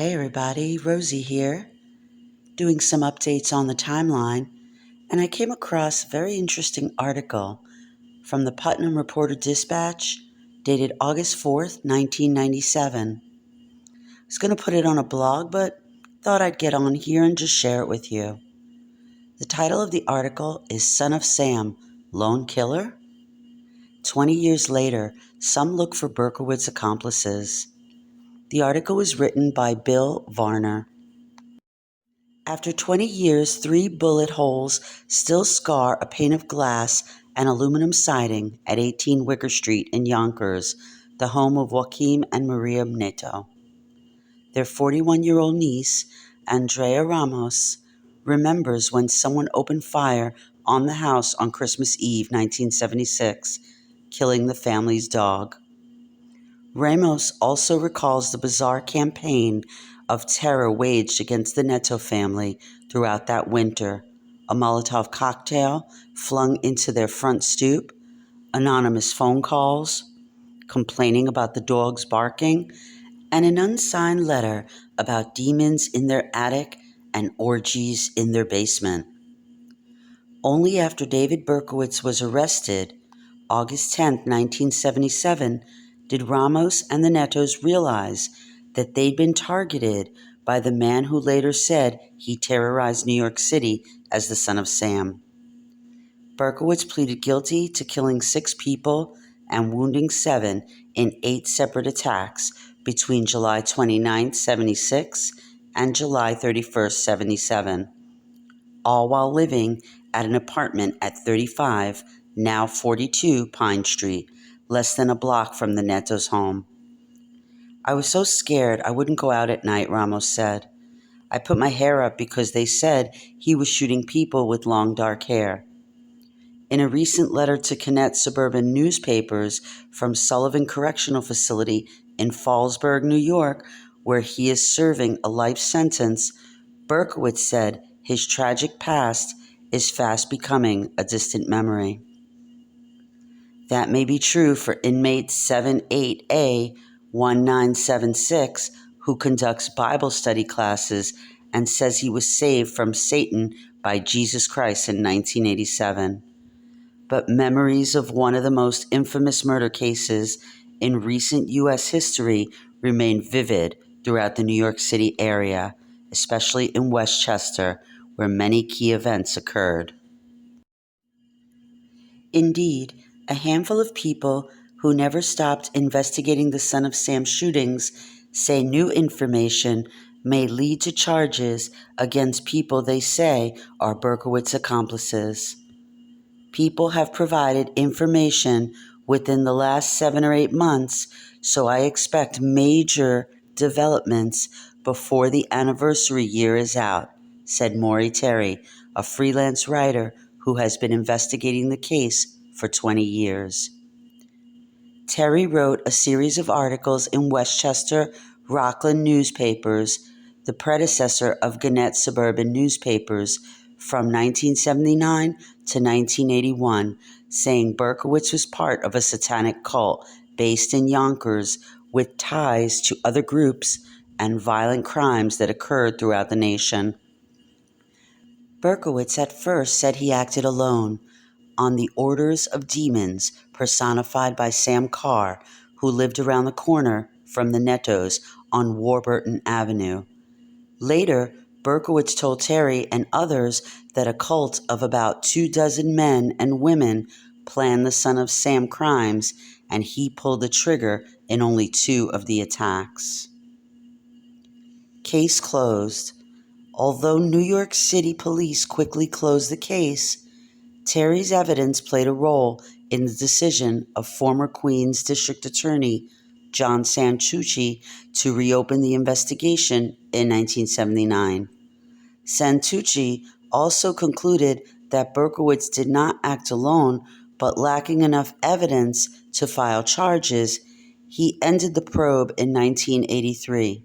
Hey everybody, Rosie here, doing some updates on the timeline, and I came across a very interesting article from the Putnam Reporter-Dispatch dated August 4th, 1997. I was going to put it on a blog, but thought I'd get on here and just share it with you. The title of the article is Son of Sam, Lone Killer? 20 years later, some look for Berkowitz's accomplices. The article was written by Bill Varner. After 20 years, 3 bullet holes still scar a pane of glass and aluminum siding at 18 Wicker Street in Yonkers, the home of Joaquim and Maria Neto. Their 41-year-old niece, Andrea Ramos, remembers when someone opened fire on the house on Christmas Eve 1976, killing the family's dog. Ramos also recalls the bizarre campaign of terror waged against the Neto family throughout that winter, a Molotov cocktail flung into their front stoop, anonymous phone calls, complaining about the dogs barking, and an unsigned letter about demons in their attic and orgies in their basement. Only after David Berkowitz was arrested, August 10, 1977, did Ramos and the Netos realize that they'd been targeted by the man who later said he terrorized New York City as the Son of Sam. Berkowitz pleaded guilty to killing 6 people and wounding 7 in 8 separate attacks between July 29, 76 and July 31, 77, all while living at an apartment at 35, now 42 Pine Street, less than a block from the Neto's home. I was so scared I wouldn't go out at night, Ramos said. I put my hair up because they said he was shooting people with long dark hair. In a recent letter to Connect suburban newspapers from Sullivan Correctional Facility in Fallsburg, New York, where he is serving a life sentence, Berkowitz said his tragic past is fast becoming a distant memory. That may be true for inmate 78A 1976, who conducts Bible study classes and says he was saved from Satan by Jesus Christ in 1987. But memories of one of the most infamous murder cases in recent U.S. history remain vivid throughout the New York City area, especially in Westchester, where many key events occurred. Indeed, a handful of people who never stopped investigating the Son of Sam shootings say new information may lead to charges against people they say are Berkowitz's accomplices. People have provided information within the last 7 or 8 months, so I expect major developments before the anniversary year is out, said Maury Terry, a freelance writer who has been investigating the case for 20 years. Terry wrote a series of articles in Westchester Rockland newspapers, the predecessor of Gannett suburban newspapers, from 1979 to 1981, saying Berkowitz was part of a satanic cult based in Yonkers with ties to other groups and violent crimes that occurred throughout the nation. Berkowitz at first said he acted alone, on the orders of demons personified by Sam Carr, who lived around the corner from the Netos on Warburton Avenue. Later, Berkowitz told Terry and others that a cult of about 24 men and women planned the Son of Sam crimes, and he pulled the trigger in only 2 of the attacks. Case closed. Although New York City police quickly closed the case, Terry's evidence played a role in the decision of former Queens District Attorney John Santucci to reopen the investigation in 1979. Santucci also concluded that Berkowitz did not act alone, but lacking enough evidence to file charges, he ended the probe in 1983.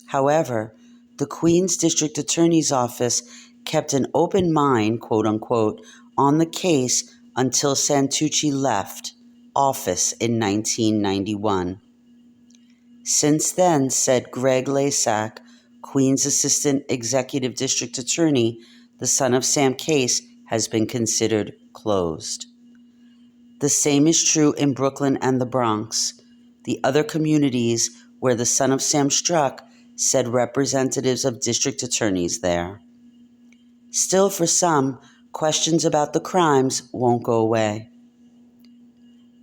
However, the Queens District Attorney's Office kept an open mind, quote unquote, on the case until Santucci left office in 1991. Since then, said Greg Lasak, Queens Assistant Executive District Attorney, the Son of Sam case has been considered closed. The same is true in Brooklyn and the Bronx. The other communities where the Son of Sam struck said representatives of district attorneys there. Still, for some, questions about the crimes won't go away.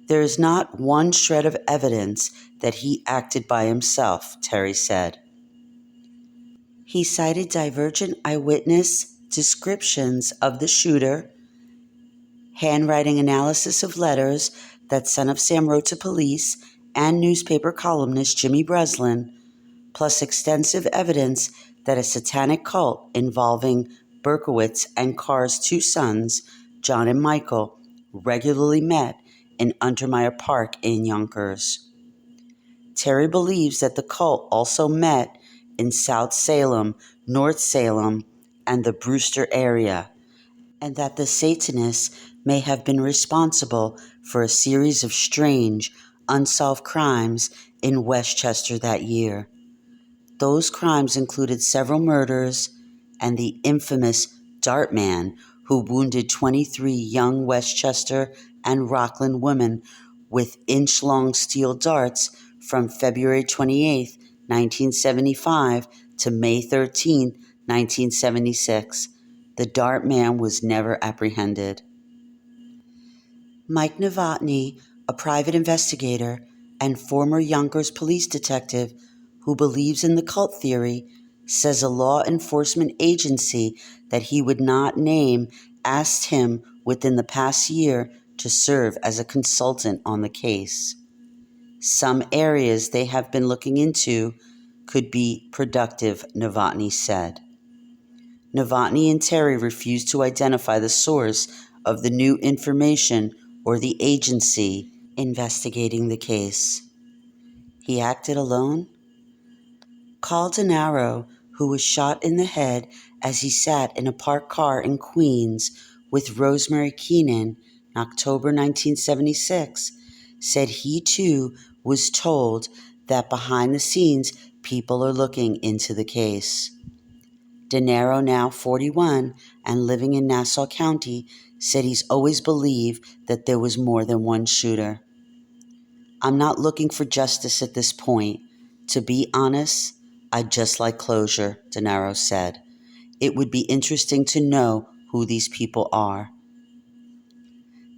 There is not one shred of evidence that he acted by himself, Terry said. He cited divergent eyewitness descriptions of the shooter, handwriting analysis of letters that Son of Sam wrote to police and newspaper columnist Jimmy Breslin, plus extensive evidence that a satanic cult involving Berkowitz and Carr's two sons, John and Michael, regularly met in Untermeyer Park in Yonkers. Terry believes that the cult also met in South Salem, North Salem, and the Brewster area, and that the Satanists may have been responsible for a series of strange, unsolved crimes in Westchester that year. Those crimes included several murders and the infamous Dart Man, who wounded 23 young Westchester and Rockland women with inch-long steel darts from February 28, 1975 to May 13, 1976. The Dart Man was never apprehended. Mike Novotny, a private investigator and former Yonkers police detective who believes in the cult theory, says a law enforcement agency that he would not name asked him within the past year to serve as a consultant on the case. Some areas they have been looking into could be productive, Novotny said. Novotny and Terry refused to identify the source of the new information or the agency investigating the case. He acted alone? Carl Denaro, who was shot in the head as he sat in a parked car in Queens with Rosemary Keenan in October 1976, said he too was told that behind the scenes people are looking into the case. Denaro, now 41 and living in Nassau County, said he's always believed that there was more than one shooter. I'm not looking for justice at this point. To be honest, I'd just like closure, Denaro said. It would be interesting to know who these people are.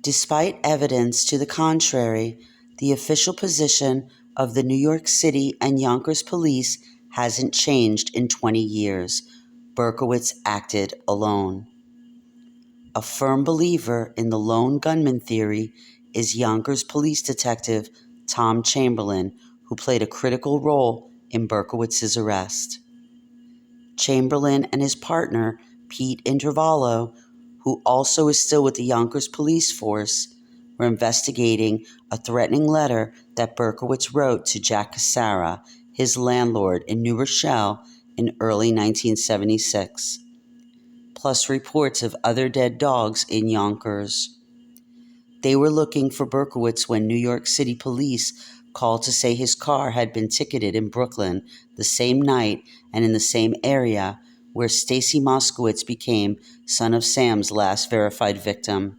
Despite evidence to the contrary, the official position of the New York City and Yonkers police hasn't changed in 20 years. Berkowitz acted alone. A firm believer in the lone gunman theory is Yonkers police detective Tom Chamberlain, who played a critical role in Berkowitz's arrest. Chamberlain and his partner, Pete Intervallo, who also is still with the Yonkers police force, were investigating a threatening letter that Berkowitz wrote to Jack Cassara, his landlord in New Rochelle, in early 1976, plus reports of other dead dogs in Yonkers. They were looking for Berkowitz when New York City police called to say his car had been ticketed in Brooklyn the same night and in the same area where Stacy Moskowitz became Son of Sam's last verified victim.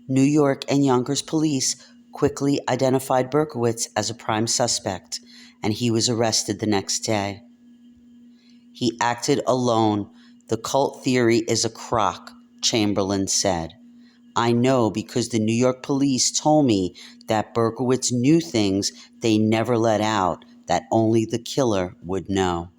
New York and Yonkers police quickly identified Berkowitz as a prime suspect, and he was arrested the next day. He acted alone. The cult theory is a crock, Chamberlain said. I know because the New York police told me that Berkowitz knew things they never let out that only the killer would know.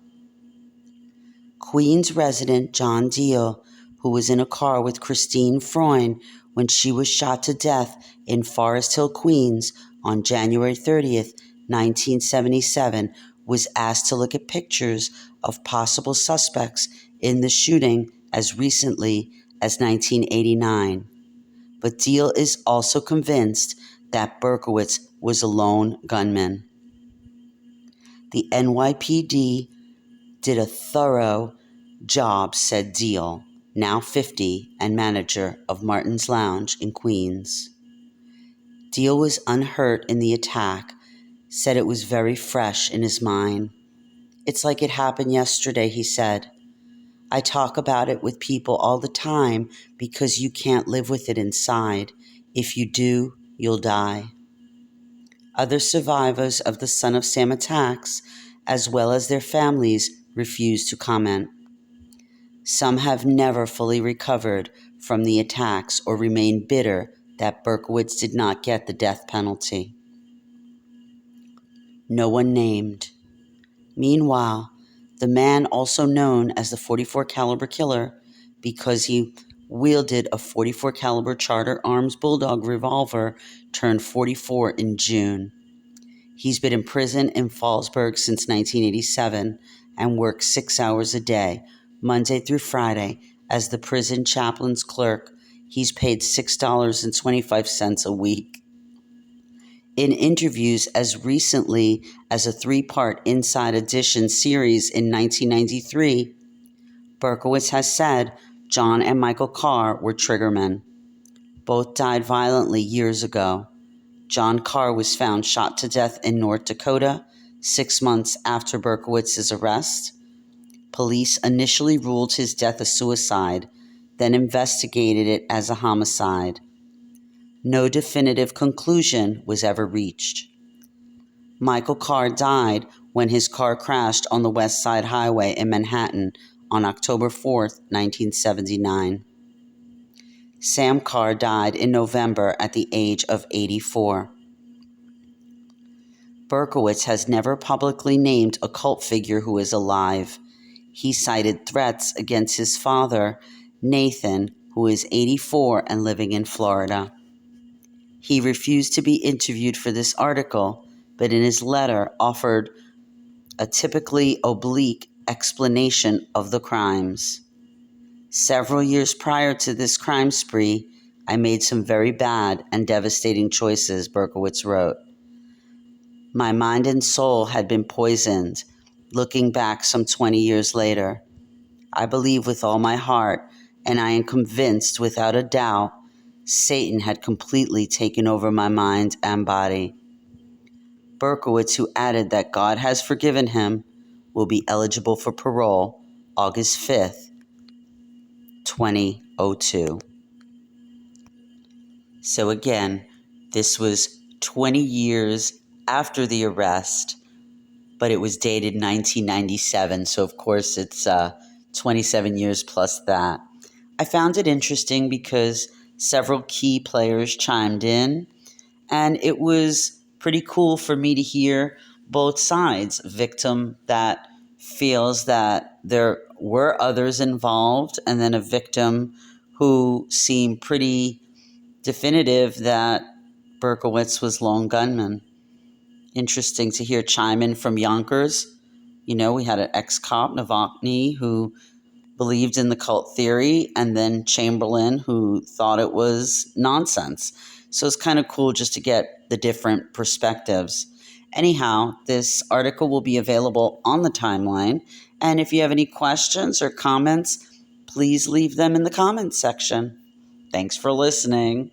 Queens resident John Deal, who was in a car with Christine Freund when she was shot to death in Forest Hill, Queens on January 30th, 1977, was asked to look at pictures of possible suspects in the shooting as recently as 1989. But Deal is also convinced that Berkowitz was a lone gunman. The NYPD did a thorough job, said Deal, now 50 and manager of Martin's Lounge in Queens. Deal was unhurt in the attack, said it was very fresh in his mind. It's like it happened yesterday, he said. I talk about it with people all the time because you can't live with it inside. If you do, you'll die. Other survivors of the Son of Sam attacks, as well as their families, refuse to comment. Some have never fully recovered from the attacks or remain bitter that Berkowitz did not get the death penalty. No one named. Meanwhile, the man also known as the 44 caliber killer because he wielded a 44 caliber Charter Arms Bulldog revolver turned 44 in June. He's been in prison in Fallsburg since 1987 and works 6 hours a day, Monday through Friday, as the prison chaplain's clerk. He's paid $6.25 a week. In interviews as recently as a 3-part Inside Edition series in 1993, Berkowitz has said John and Michael Carr were triggermen. Both died violently years ago. John Carr was found shot to death in North Dakota 6 months after Berkowitz's arrest. Police initially ruled his death a suicide, then investigated it as a homicide. No definitive conclusion was ever reached. Michael Carr died when his car crashed on the West Side Highway in Manhattan on October 4, 1979. Sam Carr died in November at the age of 84. Berkowitz has never publicly named a cult figure who is alive. He cited threats against his father, Nathan, who is 84 and living in Florida. He refused to be interviewed for this article, but in his letter offered a typically oblique explanation of the crimes. Several years prior to this crime spree, I made some very bad and devastating choices, Berkowitz wrote. My mind and soul had been poisoned, looking back some 20 years later. I believe with all my heart, and I am convinced without a doubt, Satan had completely taken over my mind and body. Berkowitz, who added that God has forgiven him, will be eligible for parole August 5th, 2002. So again, this was 20 years after the arrest, but it was dated 1997, so of course it's 27 years plus that. I found it interesting because several key players chimed in, and it was pretty cool for me to hear both sides. Victim that feels that there were others involved, and then a victim who seemed pretty definitive that Berkowitz was lone gunman. Interesting to hear chime in from Yonkers. You know, we had an ex-cop, Novotny, who believed in the cult theory, and then Chamberlain, who thought it was nonsense. So it's kind of cool just to get the different perspectives. Anyhow, this article will be available on the timeline, and if you have any questions or comments, please leave them in the comments section. Thanks for listening.